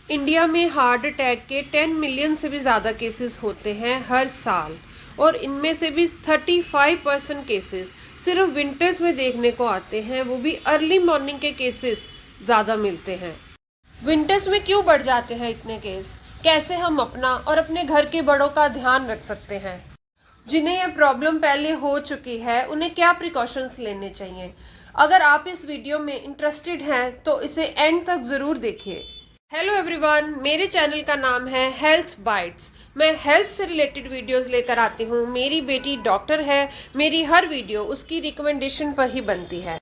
India में heart attack के 10 million से भी ज़्यादा केसेस होते हैं हर साल। और इनमें से भी 35% केसेस सिर्फ विंटर्स में देखने को आते हैं, वो भी अर्ली मॉर्निंग के केसेस ज़्यादा मिलते हैं। विंटर्स में क्यों बढ़ जाते हैं इतने केस? कैसे हम अपना और अपने घर के बड़ों का ध्यान रख सकते हैं? जिन्हें यह प्रॉब्लम पहले हो चुकी है उन्हें क्या प्रिकॉशंस लेने चाहिए? अगर आप इस वीडियो में इंटरेस्टेड हैं तो इसे एंड तक ज़रूर देखिए। हेलो एवरीवन, मेरे चैनल का नाम है हेल्थ बाइट्स। मैं हेल्थ से रिलेटेड वीडियोस लेकर आती हूँ। मेरी बेटी डॉक्टर है, मेरी हर वीडियो उसकी रिकमेंडेशन पर ही बनती है।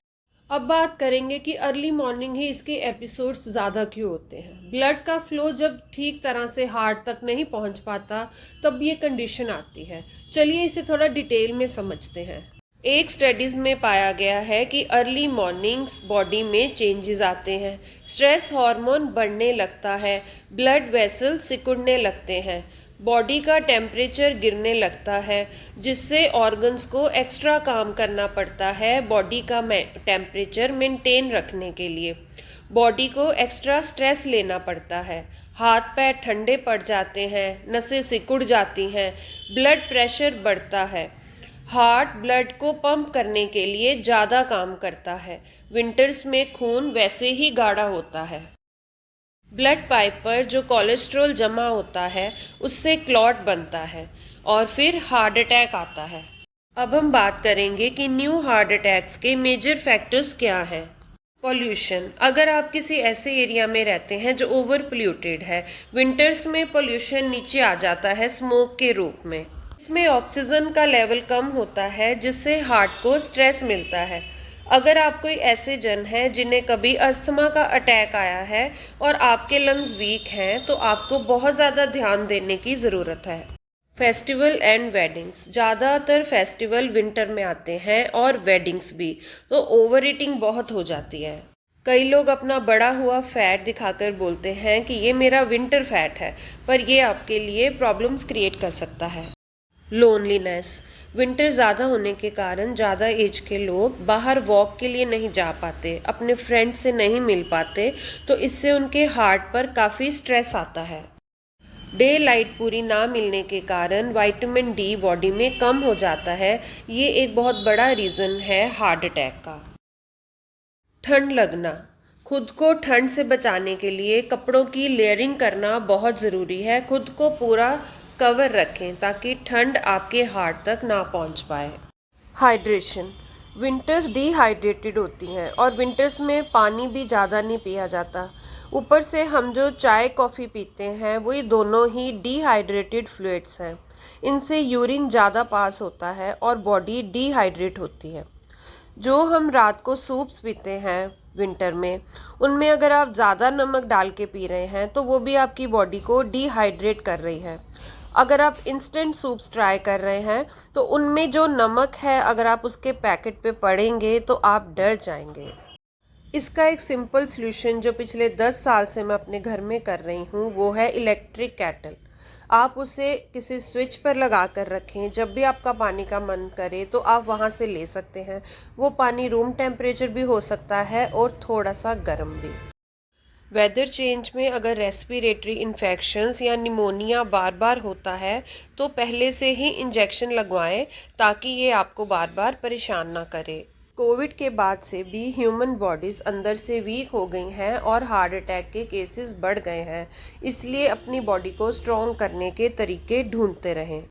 अब बात करेंगे कि अर्ली मॉर्निंग ही इसके एपिसोड्स ज़्यादा क्यों होते हैं। ब्लड का फ्लो जब ठीक तरह से हार्ट तक नहीं पहुंच पाता तब ये कंडीशन आती है। चलिए इसे थोड़ा डिटेल में समझते हैं। एक स्टडीज़ में पाया गया है कि अर्ली मॉर्निंग्स बॉडी में चेंजेस आते हैं। स्ट्रेस हार्मोन बढ़ने लगता है, ब्लड वेसल सिकुड़ने लगते हैं, बॉडी का टेम्परेचर गिरने लगता है, जिससे ऑर्गन्स को एक्स्ट्रा काम करना पड़ता है बॉडी का टेम्परेचर मेंटेन रखने के लिए। बॉडी को एक्स्ट्रा स्ट्रेस लेना पड़ता है, हाथ पैर ठंडे पड़ जाते हैं, नसें सिकुड़ जाती हैं, ब्लड प्रेशर बढ़ता है। हार्ट ब्लड को पंप करने के लिए ज़्यादा काम करता है। विंटर्स में खून वैसे ही गाढ़ा होता है। ब्लड पाइप पर जो कोलेस्ट्रॉल जमा होता है उससे क्लॉट बनता है और फिर हार्ट अटैक आता है। अब हम बात करेंगे कि न्यू हार्ट अटैक्स के मेजर फैक्टर्स क्या हैं। पॉल्यूशन। अगर आप किसी ऐसे एरिया में रहते हैं जो ओवर पोल्यूटेड है, विंटर्स में पॉल्यूशन नीचे आ जाता है स्मोक के रूप में। इसमें ऑक्सीजन का लेवल कम होता है जिससे हार्ट को स्ट्रेस मिलता है। अगर आप कोई ऐसे जन हैं जिन्हें कभी अस्थमा का अटैक आया है और आपके लंग्स वीक हैं तो आपको बहुत ज़्यादा ध्यान देने की ज़रूरत है। Festival and weddings. ज़्यादातर फेस्टिवल विंटर में आते हैं और वेडिंग्स भी, तो ओवर ईटिंग बहुत हो जाती है। कई लोग अपना बढ़ा हुआ फैट दिखाकर बोलते हैं कि ये मेरा विंटर फैट है, पर ये आपके लिए प्रॉब्लम्स क्रिएट कर सकता है। लोनलीनेस। विंटर ज़्यादा होने के कारण ज़्यादा एज के लोग बाहर वॉक के लिए नहीं जा पाते, अपने फ्रेंड से नहीं मिल पाते, तो इससे उनके हार्ट पर काफ़ी स्ट्रेस आता है। डे लाइट पूरी ना मिलने के कारण विटामिन डी बॉडी में कम हो जाता है। ये एक बहुत बड़ा रीज़न है हार्ट अटैक का। ठंड लगना। खुद को ठंड से बचाने के लिए कपड़ों की लेयरिंग करना बहुत ज़रूरी है। खुद को पूरा कवर रखें ताकि ठंड आपके हार्ट तक ना पहुंच पाए। हाइड्रेशन। विंटर्स डिहाइड्रेटेड होती हैं और विंटर्स में पानी भी ज़्यादा नहीं पिया जाता। ऊपर से हम जो चाय कॉफ़ी पीते हैं वो ये दोनों ही डिहाइड्रेटेड फ्लूइड्स हैं। इनसे यूरिन ज़्यादा पास होता है और बॉडी डिहाइड्रेट होती है। जो हम रात को सूप्स पीते हैं विंटर में, उनमें अगर आप ज़्यादा नमक डाल के पी रहे हैं तो वो भी आपकी बॉडी को डिहाइड्रेट कर रही है। अगर आप इंस्टेंट सूप्स ट्राई कर रहे हैं तो उनमें जो नमक है अगर आप उसके पैकेट पे पढ़ेंगे तो आप डर जाएंगे। इसका एक सिंपल सॉल्यूशन जो पिछले 10 साल से मैं अपने घर में कर रही हूँ वो है इलेक्ट्रिक केटल। आप उसे किसी स्विच पर लगा कर रखें, जब भी आपका पानी का मन करे तो आप वहाँ से ले सकते हैं। वो पानी रूम टेम्परेचर भी हो सकता है और थोड़ा सा गर्म भी। वेदर चेंज में अगर रेस्पिरेटरी इन्फेक्शंस या निमोनिया बार बार होता है तो पहले से ही इंजेक्शन लगवाएं ताकि ये आपको बार बार परेशान ना करे। कोविड के बाद से भी ह्यूमन बॉडीज़ अंदर से वीक हो गई हैं और हार्ट अटैक के केसेस बढ़ गए हैं, इसलिए अपनी बॉडी को स्ट्रॉन्ग करने के तरीके ढूंढते रहें।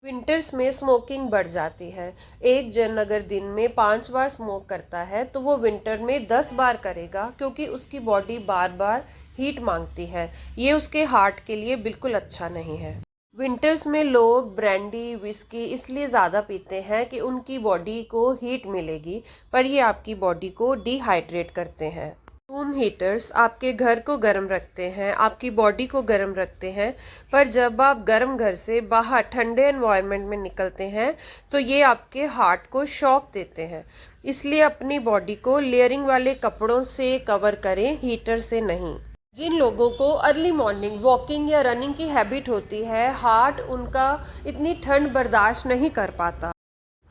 विंटर्स में स्मोकिंग बढ़ जाती है। एक जन अगर दिन में 5 बार स्मोक करता है तो वो विंटर में 10 बार करेगा, क्योंकि उसकी बॉडी बार बार हीट मांगती है। ये उसके हार्ट के लिए बिल्कुल अच्छा नहीं है। विंटर्स में लोग ब्रांडी विस्की इसलिए ज़्यादा पीते हैं कि उनकी बॉडी को हीट मिलेगी, पर ये आपकी बॉडी को डिहाइड्रेट करते हैं। रूम हीटर्स आपके घर को गर्म रखते हैं, आपकी बॉडी को गर्म रखते हैं, पर जब आप गर्म घर से बाहर ठंडे एनवायरनमेंट में निकलते हैं तो ये आपके हार्ट को शॉक देते हैं। इसलिए अपनी बॉडी को लेयरिंग वाले कपड़ों से कवर करें, हीटर से नहीं। जिन लोगों को अर्ली मॉर्निंग वॉकिंग या रनिंग की हैबिट होती है, हार्ट उनका इतनी ठंड बर्दाश्त नहीं कर पाता।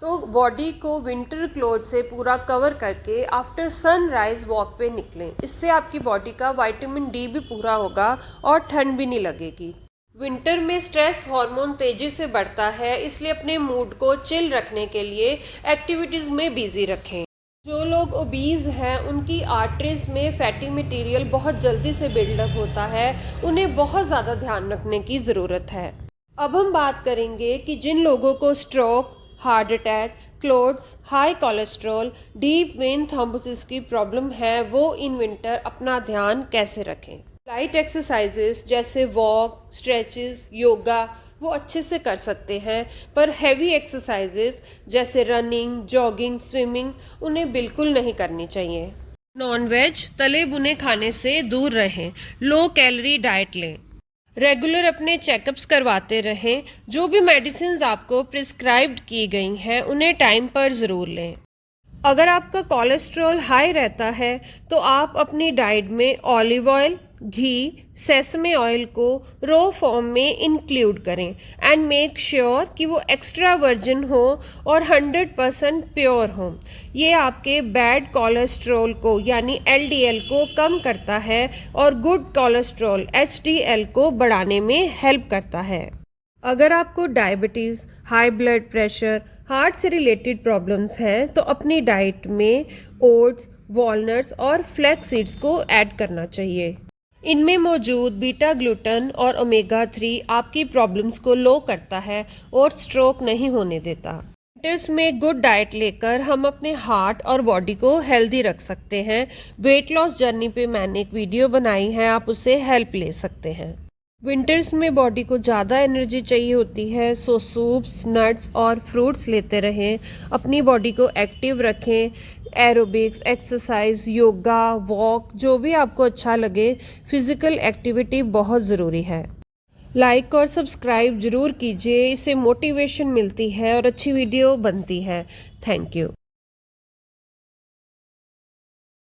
तो बॉडी को विंटर क्लोथ से पूरा कवर करके आफ्टर सनराइज वॉक पे निकलें। इससे आपकी बॉडी का विटामिन डी भी पूरा होगा और ठंड भी नहीं लगेगी। विंटर में स्ट्रेस हार्मोन तेजी से बढ़ता है, इसलिए अपने मूड को चिल रखने के लिए एक्टिविटीज़ में बिजी रखें। जो लोग ओबीज हैं उनकी आर्टरीज में फैटी मटेरियल बहुत जल्दी से बिल्डअप होता है, उन्हें बहुत ज़्यादा ध्यान रखने की ज़रूरत है। अब हम बात करेंगे कि जिन लोगों को stroke, heart attack, clots, high cholesterol, deep vein thrombosis की प्रॉब्लम है, वो इन विंटर अपना ध्यान कैसे रखें। लाइट एक्सरसाइजेस जैसे वॉक, स्ट्रेचेस, योगा वो अच्छे से कर सकते हैं, पर हैवी एक्सरसाइजेस जैसे रनिंग, जॉगिंग, स्विमिंग उन्हें बिल्कुल नहीं करनी चाहिए। नॉनवेज, तले भुने खाने से दूर रहें, लो कैलोरी डाइट लें। रेगुलर अपने चेकअप्स करवाते रहें। जो भी मेडिसिन आपको प्रिस्क्राइब्ड की गई हैं उन्हें टाइम पर ज़रूर लें। अगर आपका कोलेस्ट्रॉल हाई रहता है तो आप अपनी डाइट में ऑलिव ऑयल, घी, सेसमे ऑयल को रो फॉर्म में इंक्लूड करें एंड मेक श्योर कि वो एक्स्ट्रा वर्जिन हो और 100% प्योर हो। ये आपके बैड कोलेस्ट्रॉल को यानी एलडीएल को कम करता है और गुड कोलेस्ट्रॉल एचडीएल को बढ़ाने में हेल्प करता है। अगर आपको diabetes, high blood pressure, heart से रिलेटेड प्रॉब्लम्स हैं तो अपनी डाइट में ओट्स, वॉलनट्स और फ्लैक्स सीड्स को ऐड करना चाहिए। इनमें मौजूद बीटा ग्लूटन और ओमेगा 3 आपकी प्रॉब्लम्स को लो करता है और स्ट्रोक नहीं होने देता। विंटर्स में गुड डाइट लेकर हम अपने हार्ट और बॉडी को हेल्दी रख सकते हैं। वेट लॉस जर्नी पे मैंने एक वीडियो बनाई है, आप उससे हेल्प ले सकते हैं। विंटर्स में बॉडी को ज़्यादा एनर्जी चाहिए होती है, सो सूप्स, नट्स और फ्रूट्स लेते रहें। अपनी बॉडी को एक्टिव रखें। एरोबिक्स, एक्सरसाइज, योगा, वॉक जो भी आपको अच्छा लगे, फिज़िकल एक्टिविटी बहुत ज़रूरी है। लाइक और सब्सक्राइब ज़रूर कीजिए, इससे मोटिवेशन मिलती है और अच्छी वीडियो बनती है। Thank you.